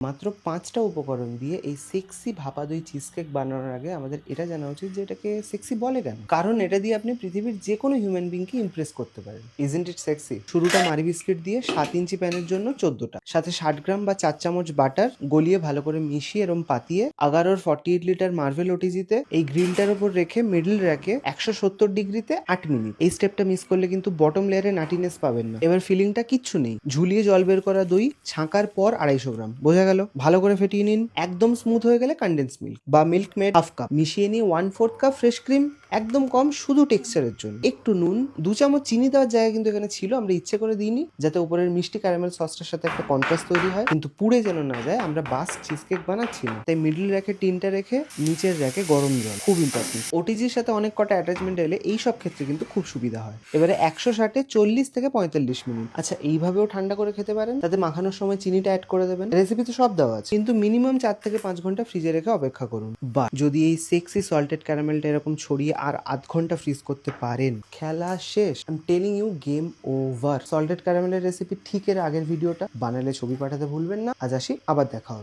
মাত্র ৫টা উপকরণ দিয়ে এই সেক্সি ভাপা দই চিজ কেক বানানোর আগে আমাদের এটা জানা উচিত যে এটাকে সেক্সি বলে কেন। কারণ এটা দিয়ে আপনি পৃথিবীর যে কোনো হিউম্যান বিংকে ইমপ্রেস করতে পারেন। Isn't it sexy? শুরুটা মারি বিস্কিট দিয়ে 7 ইঞ্চি প্যানের জন্য 14টা, সাথে 60 গ্রাম বা 4 চামচ বাটার গলিয়ে ভালো করে মিশিয়ে এরম পাতিয়ে আগারোর 48 লিটার মার্ভেল ওটিজিতে এই গ্রিলটার উপর রেখে মিডল র্যাকে 170 ডিগ্রিতে 8 মিনিট। এই স্টেপটা মিস করলে কিন্তু বটম লেয়ারে নাটিনেস পাবেন না। এবার ফিলিংটা কিচ্ছু নেই, ঝুলিয়ে জল বের করা দই ছাঁকার পর 250 গ্রাম, বোঝা গেল? ভালো করে ফেটিয়ে নিন। একদম স্মুথ হয়ে গেলে কনডেন্স মিল্ক বা মিল্ক মেড হাফ কাপ মিশিয়ে নিয়ে 1/4 কাপ ফ্রেশ ক্রিম, একদম কম, শুধু টেক্সচারের জন্য। একটু নুন, 2 চামচ চিনি দেওয়ার জায়গা কিন্তু এখানে ছিল, আমরা ইচ্ছে করে দিইনি, যাতে উপরের মিষ্টি ক্যারামেল সসটার সাথে একটা কন্ট্রাস্ট তৈরি হয়, কিন্তু পুড়ে যেন না যায়। আমরা বাস্ক চিজ কেক বানাচ্ছি না, তাই মিডল র্যাকে টিনটা রেখে নিচের র্যাকে গরম জল, খুব ইম্পর্টেন্ট। ওটিজির সাথে অনেক কটা অ্যাটাচমেন্ট এলে এই সব ক্ষেত্রে কিন্তু খুব সুবিধা হয়। এবারে 160-এ 40 থেকে 45 মিনিট। আচ্ছা, এইভাবেও ঠান্ডা করে খেতে পারেন, তাতে মাখানোর সময় চিনিটা অ্যাড করে দেবেন। রেসিপিতে সব দেওয়া আছে, কিন্তু মিনিমাম 4 থেকে 5 ঘন্টা ফ্রিজে রেখে অপেক্ষা করুন। বা যদি এই সেক্সি সল্টেড ক্যারামেলটা এরকম ছড়িয়ে আর আধ ঘন্টা ফ্রিজ করতে পারেন, খেলা শেষ। I am telling you, game over. Salted ক্যারামেলের রেসিপি ঠিক এর আগের ভিডিওটা বানালে ছবি পাঠাতে ভুলবেন না। আজ আসি, আবার দেখা হবে।